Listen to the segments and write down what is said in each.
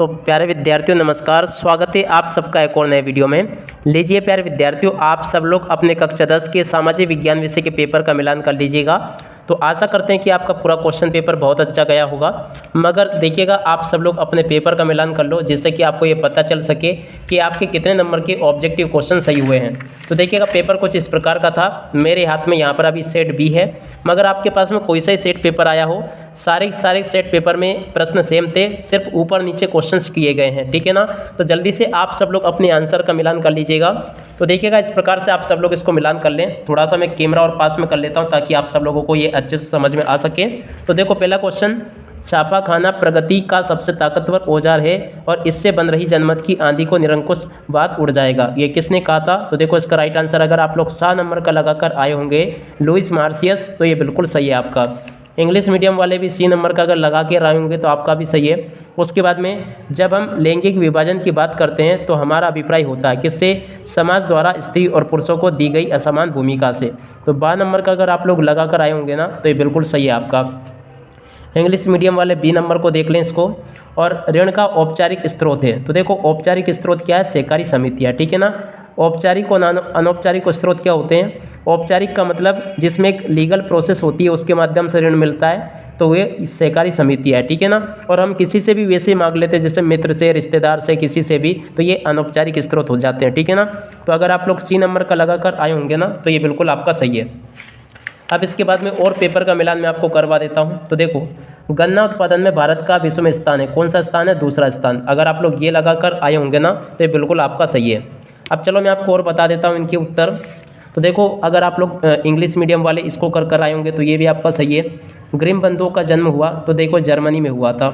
तो प्यारे विद्यार्थियों नमस्कार, स्वागत है आप सबका एक और नए वीडियो में। लीजिए प्यारे विद्यार्थियों, आप सब लोग अपने कक्षा 10 के सामाजिक विज्ञान विषय के पेपर का मिलान कर लीजिएगा। तो आशा करते हैं कि आपका पूरा क्वेश्चन पेपर बहुत अच्छा गया होगा। मगर देखिएगा, आप सब लोग अपने पेपर का मिलान कर लो, जिससे कि आपको ये पता चल सके कि आपके कितने नंबर के ऑब्जेक्टिव क्वेश्चन सही हुए हैं। तो देखिएगा, पेपर कुछ इस प्रकार का था। मेरे हाथ में यहाँ पर अभी सेट बी है, मगर आपके पास में कोई सा ही सेट पेपर आया हो, सारे सेट पेपर में प्रश्न सेम थे, सिर्फ ऊपर नीचे क्वेश्चंस किए गए हैं, ठीक है ना। तो जल्दी से आप सब लोग अपने आंसर का मिलान कर लीजिएगा। तो देखिएगा, इस प्रकार से आप सब लोग इसको मिलान कर लें। थोड़ा सा मैं कैमरा और पास में कर लेता हूं, ताकि आप सब लोगों को ये अच्छे से समझ में आ सके। तो देखो, पहला क्वेश्चन, छापाखाना प्रगति का सबसे ताकतवर औजार है और इससे बन रही जनमत की आंधी को निरंकुश बात उड़ जाएगा। ये किसने कहा था? तो देखो, इसका राइट आंसर अगर आप लोग 7 नंबर का लगाकर आए होंगे, लुईस मार्सियस, तो ये बिल्कुल सही है आपका। इंग्लिश मीडियम वाले भी सी नंबर का अगर लगा के आए होंगे तो आपका भी सही है। उसके बाद में, जब हम लैंगिक विभाजन की बात करते हैं तो हमारा अभिप्राय होता है किससे? समाज द्वारा स्त्री और पुरुषों को दी गई असमान भूमिका से। तो 12 नंबर का अगर आप लोग लगा कर आए होंगे ना, तो ये बिल्कुल सही है आपका। इंग्लिश मीडियम वाले बी नंबर को देख लें इसको। और ऋण का औपचारिक स्रोत है, तो देखो औपचारिक स्रोत क्या है? सहकारी समितियाँ, ठीक है ना। औपचारिक और अनौपचारिक स्रोत क्या होते हैं? औपचारिक का मतलब जिसमें एक लीगल प्रोसेस होती है, उसके माध्यम से ऋण मिलता है, तो वे सहकारी समिति है, ठीक है ना। और हम किसी से भी वैसे मांग लेते हैं, जैसे मित्र से, रिश्तेदार से, किसी से भी, तो ये अनौपचारिक स्रोत हो जाते हैं, ठीक है ना। तो अगर आप लोग सी नंबर का लगा कर आए होंगे ना, तो ये बिल्कुल आपका सही है। अब इसके बाद में और पेपर का मिलान मैं आपको करवा देता हूँ। तो देखो, गन्ना उत्पादन में भारत का विश्व में स्थान है, कौन सा स्थान है? दूसरा स्थान। अगर आप लोग ये लगा कर आए होंगे ना, तो ये बिल्कुल आपका सही है। अब चलो मैं आपको और बता देता हूँ इनके उत्तर। तो देखो, अगर आप लोग इंग्लिश मीडियम वाले इसको कर आए होंगे तो ये भी आपका सही है। ग्रिम बंधुओं का जन्म हुआ, तो देखो जर्मनी में हुआ था।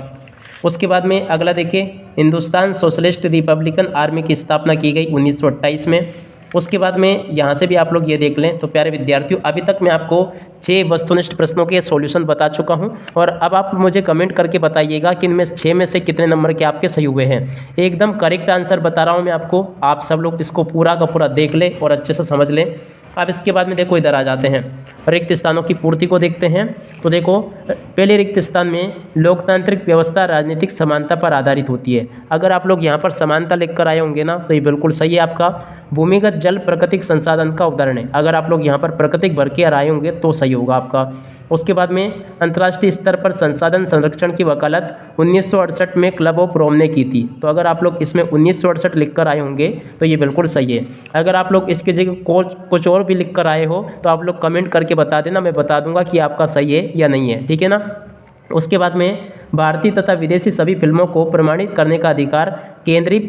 उसके बाद में अगला देखिए, हिंदुस्तान सोशलिस्ट रिपब्लिकन आर्मी की स्थापना की गई 1928 में। उसके बाद में यहाँ से भी आप लोग ये देख लें। तो प्यारे विद्यार्थियों, अभी तक मैं आपको 6 वस्तुनिष्ठ प्रश्नों के सॉल्यूशन बता चुका हूँ, और अब आप मुझे कमेंट करके बताइएगा कि इनमें 6 में से कितने नंबर के आपके सही हुए हैं। एकदम करेक्ट आंसर बता रहा हूँ मैं आपको, आप सब लोग इसको पूरा का पूरा देख लें और अच्छे से समझ लें। अब इसके बाद में देखो, इधर आ जाते हैं, रिक्त स्थानों की पूर्ति को देखते हैं। तो देखो, पहले रिक्त स्थान में लोकतांत्रिक व्यवस्था राजनीतिक समानता पर आधारित होती है। अगर आप लोग यहाँ पर समानता लिख कर आए होंगे ना, तो ये बिल्कुल सही है आपका। भूमिगत जल प्राकृतिक संसाधन का उदाहरण है, अगर आप लोग यहाँ पर प्राकृतिक भर के आए होंगे तो सही होगा आपका। उसके बाद में, अंतर्राष्ट्रीय स्तर पर संसाधन संरक्षण की वकालत 1968 में क्लब ऑफ रोम ने की थी। तो अगर आप लोग इसमें 1968 लिख कर आए होंगे तो ये बिल्कुल सही है। अगर आप लोग इसकी जगह कुछ और भी लिख कर आए हो तो आप लोग कमेंट करके बता देना, मैं बता दूंगा कि आपका सही है या नहीं है, ठीक है ना। उसके बाद में, भारतीय तथा विदेशी सभी फिल्मों को प्रमाणित करने का अधिकार केंद्रीय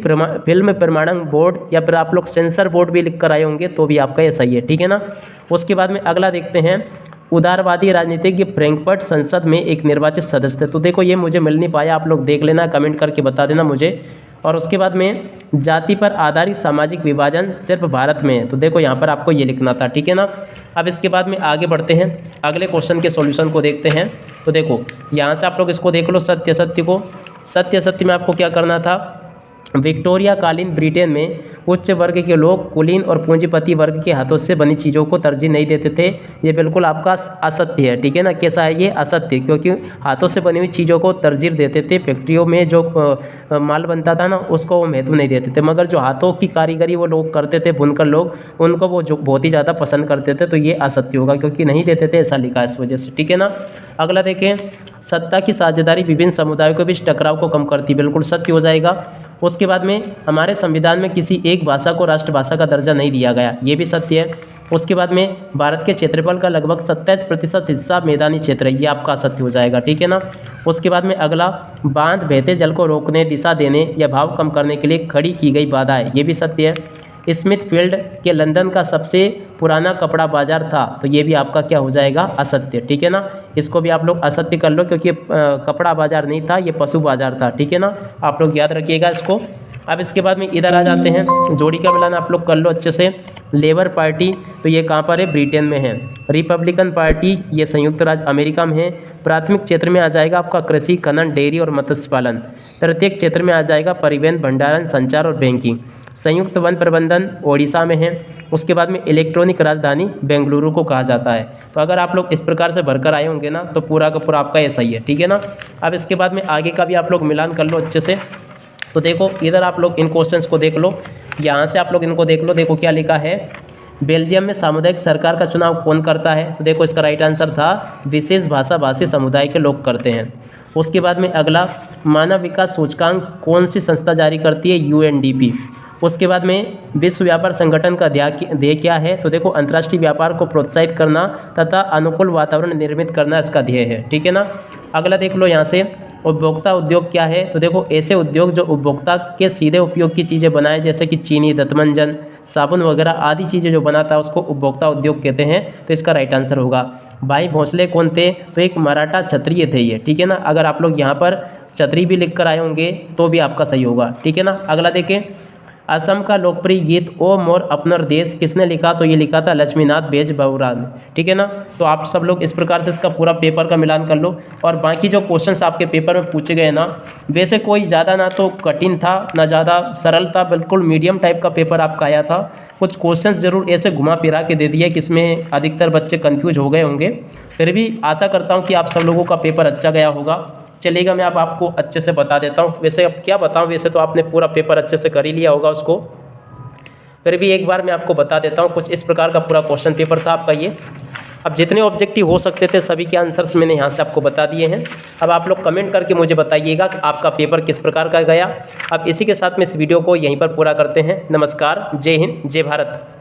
फिल्म प्रमाणन बोर्ड, या फिर आप लोग सेंसर बोर्ड भी लिख कर आए होंगे तो भी आपका ये सही है, ठीक है ना। उसके बाद में अगला देखते हैं, उदारवादी राजनीतिज्ञ फ्रैंकफर्ट संसद में एक निर्वाचित सदस्य थे। तो देखो, ये मुझे मिल नहीं पाया, आप लोग देख लेना, कमेंट करके बता देना मुझे। और उसके बाद में, जाति पर आधारित सामाजिक विभाजन सिर्फ भारत में है। तो देखो, यहाँ पर आपको ये लिखना था, ठीक है ना। अब इसके बाद में आगे बढ़ते हैं, अगले क्वेश्चन के सॉल्यूशन को देखते हैं। तो देखो, यहाँ से आप लोग इसको देख लो, सत्य सत्य को। सत्य सत्य में आपको क्या करना था? विक्टोरिया कालीन ब्रिटेन में उच्च वर्ग के लोग कुलीन और पूंजीपति वर्ग के हाथों से बनी चीज़ों को तरजीह नहीं देते थे। ये बिल्कुल आपका असत्य है, ठीक है ना। कैसा है ये? असत्य, क्योंकि हाथों से बनी हुई चीज़ों को तरजीह देते थे। फैक्ट्रियों में जो माल बनता था ना, उसको वो महत्व नहीं देते थे, मगर जो हाथों की कारीगरी वो लोग करते थे, बुनकर लोग, उनको वो जो बहुत ही ज़्यादा पसंद करते थे। तो ये असत्य होगा, क्योंकि नहीं देते थे, ऐसा लिखा है इस वजह से, ठीक है ना। अगला देखें, सत्ता की साझेदारी विभिन्न समुदायों के बीच टकराव को कम करती, बिल्कुल सत्य हो जाएगा। उसके बाद में, हमारे संविधान में किसी एक भाषा को राष्ट्रभाषा का दर्जा नहीं दिया गया, ये भी सत्य है। उसके बाद में, भारत के क्षेत्रफल का लगभग 27% हिस्सा मैदानी क्षेत्र है, ये आपका असत्य हो जाएगा, ठीक है ना। उसके बाद में अगला, बांध बहते जल को रोकने, दिशा देने या भाव कम करने के लिए खड़ी की गई बाधा है, ये भी सत्य है। स्मिथफील्ड के लंदन का सबसे पुराना कपड़ा बाजार था, तो ये भी आपका क्या हो जाएगा? असत्य, ठीक है ना। इसको भी आप लोग असत्य कर लो, क्योंकि कपड़ा बाजार नहीं था, ये पशु बाजार था, ठीक है ना। आप लोग याद रखिएगा इसको। अब इसके बाद में इधर आ जाते हैं, जोड़ी का मिलान आप लोग कर लो अच्छे से। लेबर पार्टी, तो ये कहाँ पर है? ब्रिटेन में है। रिपब्लिकन पार्टी, ये संयुक्त राज्य अमेरिका में है। प्राथमिक क्षेत्र में आ जाएगा आपका कृषि, खनन, डेयरी और मत्स्य पालन। तृतीयक क्षेत्र में आ जाएगा परिवहन, भंडारण, संचार और बैंकिंग। संयुक्त वन प्रबंधन ओडिशा में है। उसके बाद में इलेक्ट्रॉनिक राजधानी बेंगलुरु को कहा जाता है। तो अगर आप लोग इस प्रकार से भरकर आए होंगे ना, तो पूरा का पूरा आपका ये सही है, ठीक है ना। अब इसके बाद में आगे का भी आप लोग मिलान कर लो अच्छे से। तो देखो इधर आप लोग इन क्वेश्चंस को देख लो, यहाँ से आप लोग इनको देख लो। देखो क्या लिखा है, बेल्जियम में सामुदायिक सरकार का चुनाव कौन करता है? तो देखो इसका राइट आंसर था विशेष भाषा भाषी समुदाय के लोग करते हैं। उसके बाद में अगला, मानव विकास सूचकांक कौन सी संस्था जारी करती है? यूएनडीपी। उसके बाद में विश्व व्यापार संगठन का ध्येय क्या है? तो देखो अंतर्राष्ट्रीय व्यापार को प्रोत्साहित करना तथा अनुकूल वातावरण निर्मित करना इसका ध्येय है, ठीक है ना। अगला देख लो यहाँ से, उपभोक्ता उद्योग क्या है? तो देखो ऐसे उद्योग जो उपभोक्ता के सीधे उपयोग की चीज़ें बनाए, जैसे कि चीनी, दंतमंजन, साबुन वगैरह आदि चीज़ें जो बनाता है उसको उपभोक्ता उद्योग कहते हैं। तो इसका राइट आंसर होगा। भाई भोंसले कौन थे? तो एक मराठा क्षत्रिय थे ये, ठीक है ना। अगर आप लोग यहाँ पर क्षत्रिय भी लिख कर आए होंगे तो भी आपका सही होगा, ठीक है ना। अगला देखें, असम का लोकप्रिय गीत ओ मोर अपनर देश किसने लिखा? तो ये लिखा था लक्ष्मीनाथ बेजबरुआ ने, ठीक है ना। तो आप सब लोग इस प्रकार से इसका पूरा पेपर का मिलान कर लो। और बाकी जो क्वेश्चंस आपके पेपर में पूछे गए ना, वैसे कोई ज़्यादा ना तो कठिन था ना ज़्यादा सरल था, बिल्कुल मीडियम टाइप का पेपर आपका आया था। कुछ क्वेश्चंस जरूर ऐसे घुमा फिरा के दे दिए कि इसमें अधिकतर बच्चे कन्फ्यूज हो गए होंगे। फिर भी आशा करता हूँ कि आप सब लोगों का पेपर अच्छा गया होगा। चलिएगा मैं अब आपको अच्छे से बता देता हूँ। वैसे अब क्या बताऊँ, वैसे तो आपने पूरा पेपर अच्छे से कर ही लिया होगा उसको, फिर भी एक बार मैं आपको बता देता हूँ। कुछ इस प्रकार का पूरा क्वेश्चन पेपर था आपका ये। अब जितने ऑब्जेक्टिव हो सकते थे सभी के आंसर्स मैंने यहाँ से आपको बता दिए हैं। अब आप लोग कमेंट करके मुझे बताइएगा कि आपका पेपर किस प्रकार का गया। अब इसी के साथ में इस वीडियो को यहीं पर पूरा करते हैं। नमस्कार, जय हिंद, जय भारत।